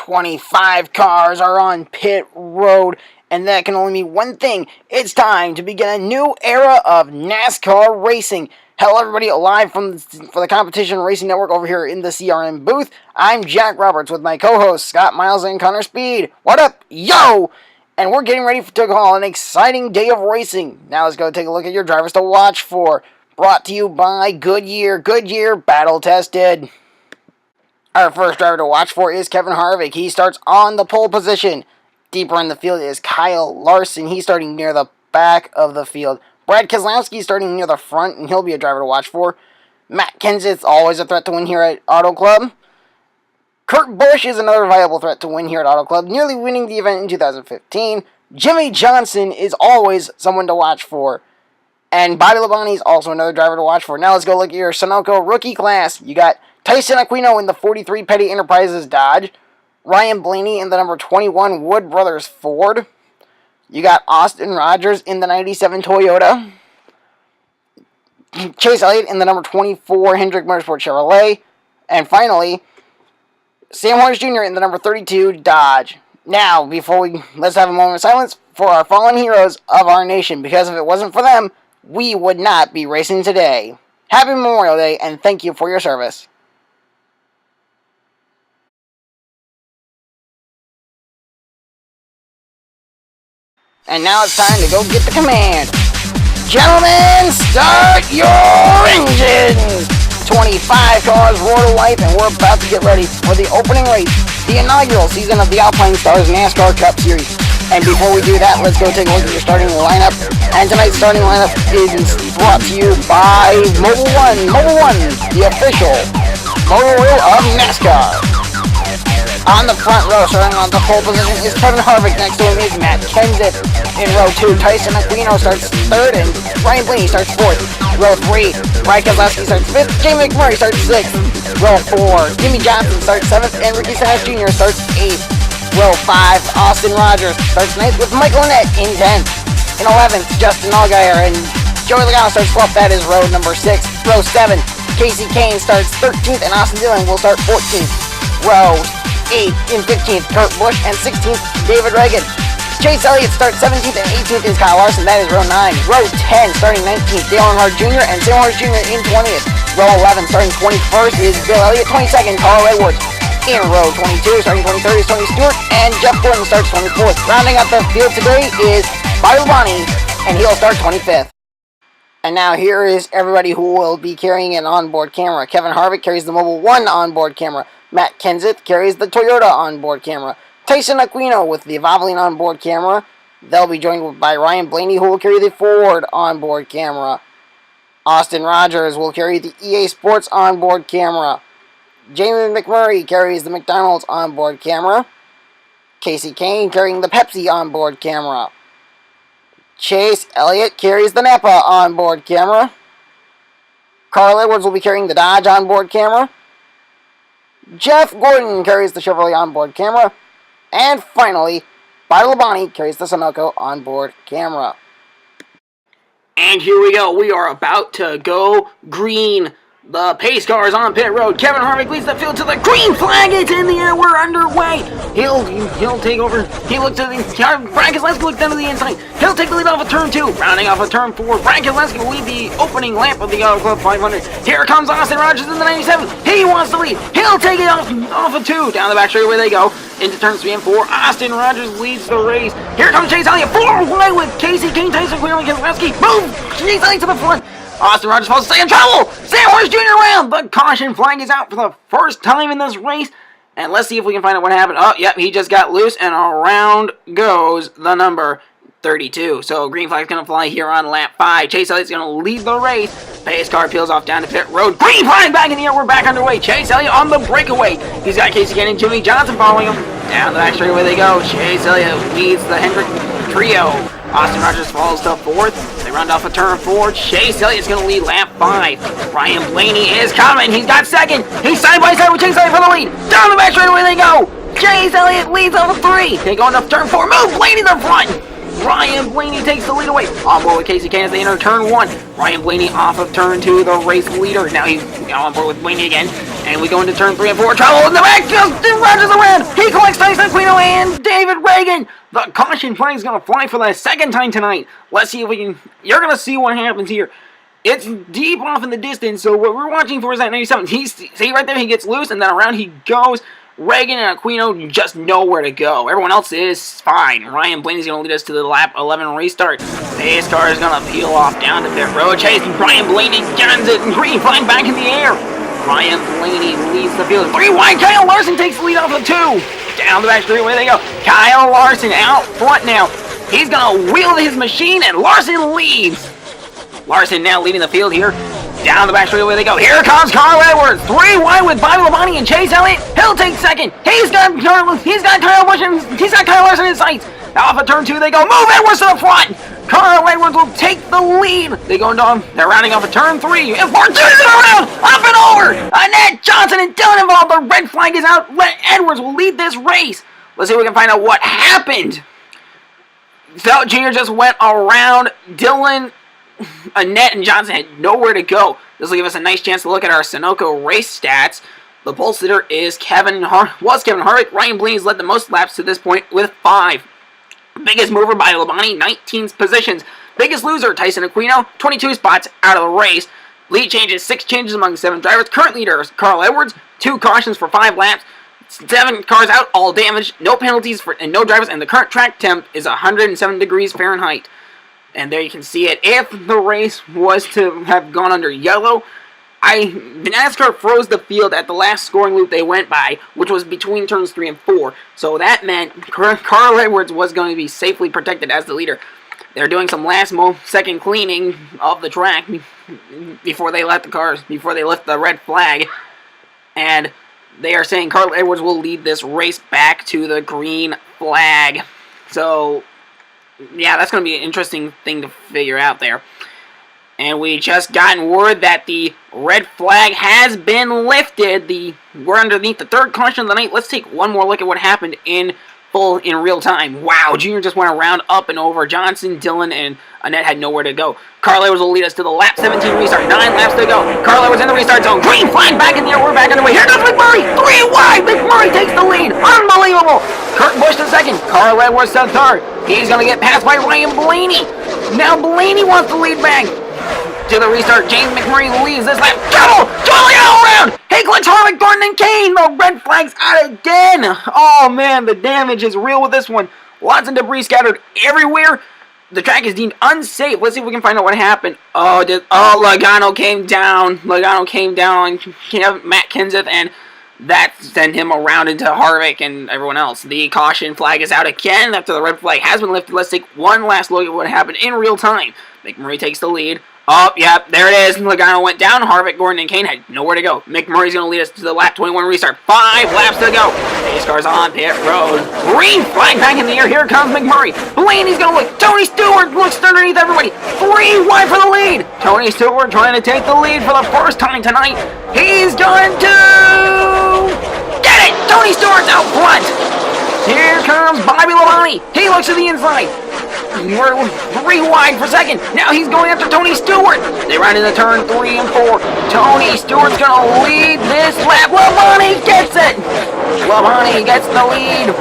25 cars are on pit road, and that can only mean one thing. It's time to begin a new era of NASCAR racing. Hello everybody, live for the Competition Racing Network over here in the CRM booth. I'm Jack Roberts with my co-hosts Scott Miles and Connor Speed. What up, yo? And we're getting ready to call an exciting day of racing. Now let's go take a look at your drivers to watch for. Brought to you by Goodyear. Goodyear, battle tested. Our first driver to watch for is Kevin Harvick. He starts on the pole position. Deeper in the field is Kyle Larson. He's starting near the back of the field. Brad Keselowski starting near the front, and he'll be a driver to watch for. Matt Kenseth's always a threat to win here at Auto Club. Kurt Busch is another viable threat to win here at Auto Club, nearly winning the event in 2015. Jimmy Johnson is always someone to watch for. And Bobby Labonte is also another driver to watch for. Now let's go look at your Sunoco rookie class. You got Tyson Aquino in the 43 Petty Enterprises Dodge. Ryan Blaney in the number 21 Wood Brothers Ford. You got Austin Rogers in the 97 Toyota. Chase Elliott in the number 24 Hendrick Motorsport Chevrolet. And finally, Sam Hornish Jr. in the number 32 Dodge. Now, let's have a moment of silence for our fallen heroes of our nation, because if it wasn't for them, we would not be racing today. Happy Memorial Day, and thank you for your service. And now it's time to go get the command. Gentlemen, start your engines! 25 cars roar to life, and we're about to get ready for the opening race, the inaugural season of the Alpinestars NASCAR Cup Series. And before we do that, let's go take a look at your starting lineup. And tonight's starting lineup is brought to you by Mobil 1. Mobil 1, the official motor oil of NASCAR. On the front row, starting on the pole position, is Kevin Harvick. Next to him is Matt Kenseth. In row 2, Tyson Aquino starts 3rd, and Ryan Blaney starts 4th. Row 3, Brad Keselowski starts 5th. Jamie McMurray starts 6th. Row 4, Jimmy Johnson starts 7th, and Ricky Stenhouse Jr. starts 8th. Row 5, Austin Rogers starts 9th, with Michael Annett in 10th. In 11th, Justin Allgaier, and Joey Logano starts 12th. That is row number 6. Row 7, Casey Kane starts 13th, and Austin Dillon will start 14th. Row 8 in 15th, Kurt Busch, and 16th, David Reagan. Chase Elliott starts 17th, and 18th is Kyle Larson. That is row 9. Row 10, starting 19th, Dale Earnhardt Jr. and Sam Hornish Jr. in 20th. Row 11, starting 21st is Bill Elliott. 22nd, Carl Edwards. In row 22, starting 23rd is Tony Stewart, and Jeff Gordon starts 24th. Rounding out the field today is Bobby Labonte, and he'll start 25th. And now here is everybody who will be carrying an onboard camera. Kevin Harvick carries the Mobil 1 onboard camera. Matt Kenseth carries the Toyota onboard camera. Tyson Aquino with the Valvoline onboard camera. They'll be joined by Ryan Blaney, who will carry the Ford onboard camera. Austin Rogers will carry the EA Sports onboard camera. Jamie McMurray carries the McDonald's onboard camera. Casey Kane carrying the Pepsi onboard camera. Chase Elliott carries the NAPA onboard camera. Carl Edwards will be carrying the Dodge onboard camera. Jeff Gordon carries the Chevrolet onboard camera. And finally, Bobby Labonte carries the Sunoco onboard camera. And here we go. We are about to go green. The pace car is on pit road. Kevin Harvick leads the field to the green flag. It's in the air. We're underway. He'll take over. He looks to the... Brad Keselowski looks down to the inside. He'll take the lead off of turn 2. Rounding off of turn 4. Brad Keselowski will lead the opening lap of the Auto Club 500. Here comes Austin Rogers in the 97. He wants to lead. He'll take it off of 2. Down the back straightaway they go. Into turns 3 and 4. Austin Rogers leads the race. Here comes Chase Elliott. 4 away with Casey Kane, Tyson Aquino, and Keselowski. Boom! Chase Elliott to the front. Austin Rogers falls to stay in trouble! Sam Hornish Jr. around! The caution flag is out for the first time in this race. And let's see if we can find out what happened. Oh, yep, he just got loose, and around goes the number 32. So green flag's going to fly here on lap 5. Chase Elliott's going to lead the race. Pace car peels off down to pit road. Green flag back in the air. We're back underway. Chase Elliott on the breakaway. He's got Casey Kane and Jimmy Johnson following him. Down the back straightaway they go. Chase Elliott leads the Hendrick trio. Austin Rogers falls to 4th. They round off a turn 4. Chase Elliott's going to lead lap 5. Ryan Blaney is coming. He's got 2nd. He's side by side with Chase Elliott for the lead. Down the back straightaway they go. Chase Elliott leads off of 3. They go into turn 4. Move Blaney to the front. Ryan Blaney takes the lead away. On board with Casey Kane as they enter turn 1. Ryan Blaney off of turn 2, the race leader. Now he's on board with Blaney again. And we go into turn 3 and 4. Trouble in the back, just rushes around. He collects Tyson Aquino and David Reagan. The caution flag is going to fly for the second time tonight. Let's see if we can... You're going to see what happens here. It's deep off in the distance, so what we're watching for is that 97. See right there, he gets loose, and then around he goes. Reagan and Aquino just know where to go. Everyone else is fine. Ryan Blaney's going to lead us to the lap 11 restart. This car is going to peel off down to pit road. Chase Ryan Blaney guns it, and green flag back in the air. Ryan Blaney leads the field. 3 wide. Kyle Larson takes the lead off of 2. Down the back straight, away they go. Kyle Larson out front now. He's going to wheel his machine, and Larson leads. Larson now leading the field here. Down the back straight, away they go. Here comes Carl Edwards. 3 wide with Bobby Labonte and Chase Elliott. He'll take second. He's got Kyle Larson in sights. Off of turn 2 they go. Move Edwards to the front. Carl Edwards will take the lead. They're rounding off of turn 3. And 4 turns it around. Up and over. Annette Johnson and Dylan involved. The red flag is out. Edwards will lead this race. Let's see if we can find out what happened. Felt Jr. just went around. Dylan, Annette, and Johnson had nowhere to go. This will give us a nice chance to look at our Sunoco race stats. The pole sitter is Kevin Harvick. Ryan Blaney's led the most laps to this point with 5. Biggest mover by Labonte, 19 positions. Biggest loser, Tyson Aquino, 22 spots out of the race. Lead changes, 6 changes among 7 drivers. Current leader is Carl Edwards, 2 cautions for 5 laps. 7 cars out, all damaged, no penalties and no drivers, and the current track temp is 107 degrees Fahrenheit. And there you can see it. If the race was to have gone under yellow, the NASCAR froze the field at the last scoring loop they went by, which was between turns 3 and 4. So that meant Carl Edwards was going to be safely protected as the leader. They're doing some last-second cleaning of the track before they lift the red flag. And they are saying Carl Edwards will lead this race back to the green flag. So, yeah, that's going to be an interesting thing to figure out there. And we just gotten word that the red flag has been lifted. We're underneath the 3rd caution of the night. Let's take one more look at what happened in real time. Wow, Junior just went around, up and over. Johnson, Dylan, and Annette had nowhere to go. Carl Edwards will lead us to the lap 17 restart. 9 laps to go. Carl Edwards in the restart zone. Green flag back in the air. We're back underway. Here comes McMurray. 3 wide. McMurray takes the lead. Unbelievable. Kurt Busch to 2nd. Carl Edwards to 3rd. He's going to get passed by Ryan Blaney. Now Blaney wants the lead back. To the restart, James McMurray leads this lap. Trouble! Totally all around! He clicks Harvick, Gordon, and Kane. The red flag's out again. Oh, man, the damage is real with this one. Lots of debris scattered everywhere. The track is deemed unsafe. Let's see if we can find out what happened. Logano came down. Logano came down on Matt Kenseth, and that sent him around into Harvick and everyone else. The caution flag is out again after the red flag has been lifted. Let's take one last look at what happened in real time. McMurray takes the lead. Oh, yep, there it is. Logano went down. Harvick, Gordon, and Kane had nowhere to go. McMurray's going to lead us to the lap 21 restart. 5 laps to go. Pace cars on pit road. Green flag back in the air. Here comes McMurray. Blaney's going to look. Tony Stewart looks underneath everybody. 3 wide for the lead. Tony Stewart trying to take the lead for the first time tonight. He's going to get it. Tony Stewart's out front. Here comes Bobby Labonte. He looks to the inside. We're 3 wide for 2nd. Now he's going after Tony Stewart. They run into turn 3 and 4. Tony Stewart's going to lead this lap. Labonte gets it. Labonte gets the lead.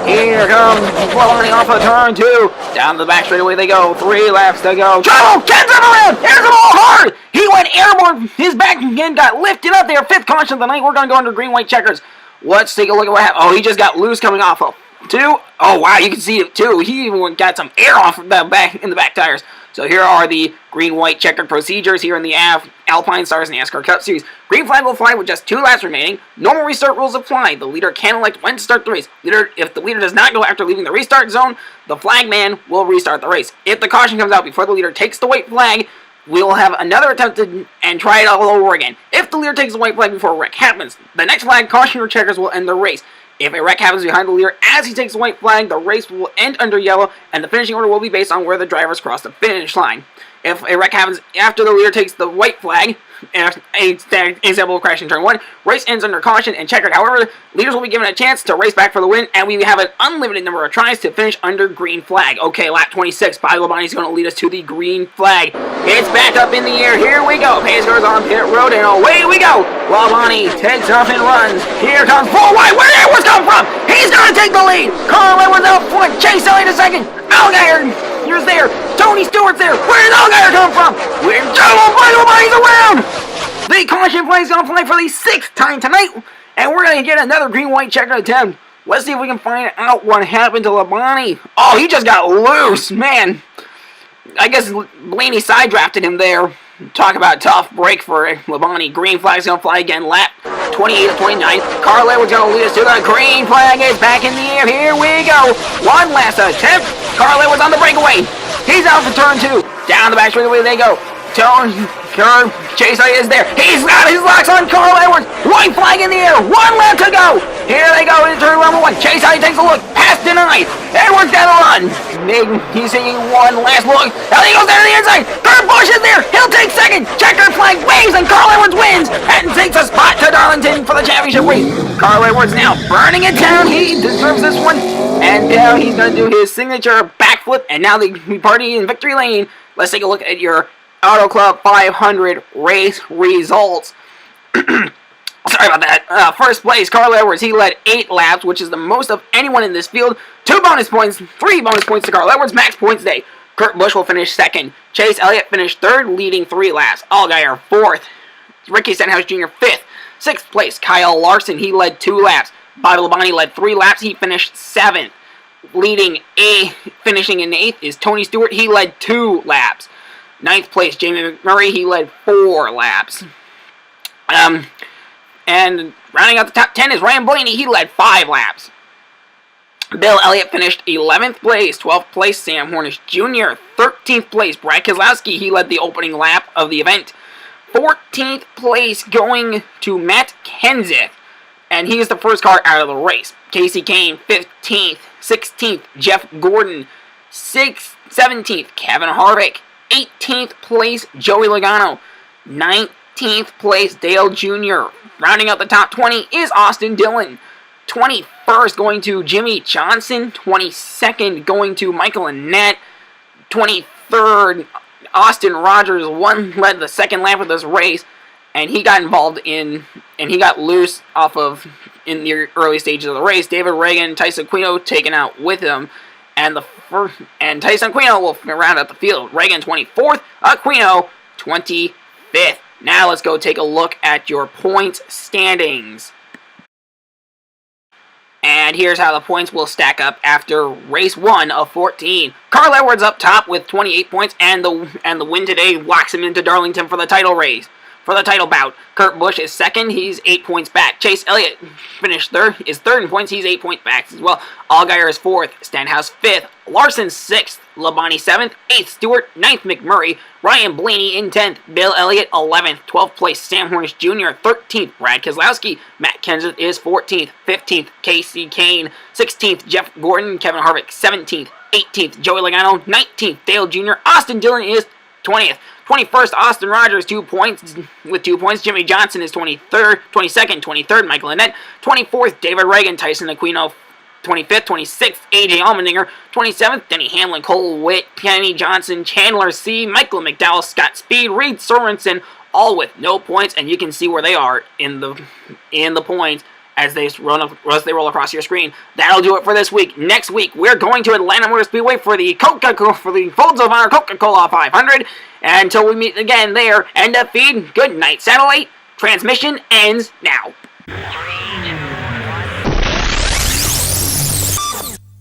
Here comes Labonte off of turn 2. Down the back straightaway they go. 3 laps to go. Trouble! Kenseth around! Here's the ball hard! He went airborne. His back again got lifted up there. 5th caution of the night. We're going to go under green-white checkers. Let's take a look at what happened. Oh, he just got loose coming off of 2. Oh, wow, you can see it, too. He even got some air off the back tires. So here are the green-white checkered procedures here in the Alpinestars NASCAR Cup Series. Green flag will fly with just 2 laps remaining. Normal restart rules apply. The leader can elect when to start the race. If the leader does not go after leaving the restart zone, the flag man will restart the race. If the caution comes out before the leader takes the white flag, we will have another attempt and try it all over again. If the leader takes the white flag before a wreck happens, the next flag, caution or checkers, will end the race. If a wreck happens behind the leader as he takes the white flag, the race will end under yellow, and the finishing order will be based on where the drivers cross the finish line. If a wreck happens after the leader takes the white flag, example crash in turn 1. Race ends under caution and checkered. However, leaders will be given a chance to race back for the win, and we have an unlimited number of tries to finish under green flag. Okay, lap 26. Bobby Labonte is going to lead us to the green flag. It's back up in the air. Here we go. Pace cars on pit road, and away we go. Labonte takes off and runs. Here comes full wide. Where did Edwards come from? He's going to take the lead. Carl Edwards out front. Chase Elliott a second. Allgaier, here's there. Tony Stewart's there. Where did Allgaier come from? We're Labonte's around. The caution flag is going to fly for the 6th time tonight, and we're going to get another green-white checker attempt. Let's see if we can find out what happened to Labonte. Oh, he just got loose, man. I guess Blaney side drafted him there. Talk about a tough break for Labonte. Green flag's going to fly again. Lap 28 of 29. Carl Edwards going to lead us to the green flag. It's back in the air. Here we go. One last attempt. Carl Edwards on the breakaway. He's out for turn 2. Down the back straightaway they go. Chase Elliott is there. He's got his locks on Carl Edwards. White flag in the air. 1 lap to go. Here they go into turn number 1. Chase Elliott takes a look. Pass denied. Edwards got to run. He's taking one last look. Now he goes down to the inside. Kurt Busch is there. He'll take second. Checkered flag waves and Carl Edwards wins and takes a spot to Darlington for the championship race. Carl Edwards now burning it down. He deserves this one. And now he's going to do his signature backflip. And now we party in victory lane. Let's take a look at your Auto Club 500 race results. Sorry about that. First place, Carl Edwards. He led 8 laps, which is the most of anyone in this field. 2 bonus points, 3 bonus points to Carl Edwards. Max points day. Kurt Busch will finish 2nd. Chase Elliott finished 3rd, leading 3 laps. Allgaier 4th. Ricky Stenhouse Jr. 5th. 6th place, Kyle Larson. He led 2 laps. Bobby Labonte led 3 laps. He finished 7th. Finishing in 8th is Tony Stewart. He led 2 laps. 9th place, Jamie McMurray. He led 4 laps. And rounding out the top 10 is Ryan Blaney. He led 5 laps. Bill Elliott finished 11th place. 12th place, Sam Hornish Jr. 13th place, Brad Keselowski. He led the opening lap of the event. 14th place going to Matt Kenseth. And he is the first car out of the race. Casey Kane, 15th. 16th, Jeff Gordon. 17th, Kevin Harvick. 18th place, Joey Logano. 19th place, Dale Jr. Rounding out the top 20 is Austin Dillon. 21st going to Jimmy Johnson. 22nd going to Michael Annett. 23rd, Austin Rogers led the second lap of this race. And he got involved and he got loose in the early stages of the race. David Reagan, Tyson Aquino taken out with him. And Tyson Aquino will round out the field. Reagan 24th, Aquino 25th. Now let's go take a look at your points standings. And here's how the points will stack up after race 1 of 14. Carl Edwards up top with 28 points, and the win today locks him into Darlington for the title race. For the title bout, Kurt Busch is 2nd. He's 8 points back. Chase Elliott finished 3rd. Is 3rd in points. He's 8 points back as well. Allgaier is 4th. Stenhouse 5th. Larson 6th. Labonte 7th. 8th Stewart. 9th McMurray. Ryan Blaney in 10th. Bill Elliott 11th. 12th place Sam Hornish Jr. 13th Brad Keselowski. Matt Kenseth is 14th. 15th Casey Kane. 16th Jeff Gordon. Kevin Harvick 17th. 18th Joey Logano. 19th Dale Jr. Austin Dillon is 20th. 21st, Austin Rogers, 2 points. With 2 points, Jimmy Johnson is 23rd, 22nd, 23rd, Michael Annett. 24th, David Reagan, Tyson Aquino, 25th, 26th, AJ Allmendinger, 27th, Denny Hamlin, Cole Witt, Kenny Johnson, Chandler C, Michael McDowell, Scott Speed, Reed Sorensen, all with no points, and you can see where they are in the points as they roll across your screen. That'll do it for this week. Next week, we're going to Atlanta Motor Speedway for the Folds of Honor Coca-Cola 500. And until we meet again there, end of feed, good night. Satellite transmission ends now. 3, 2,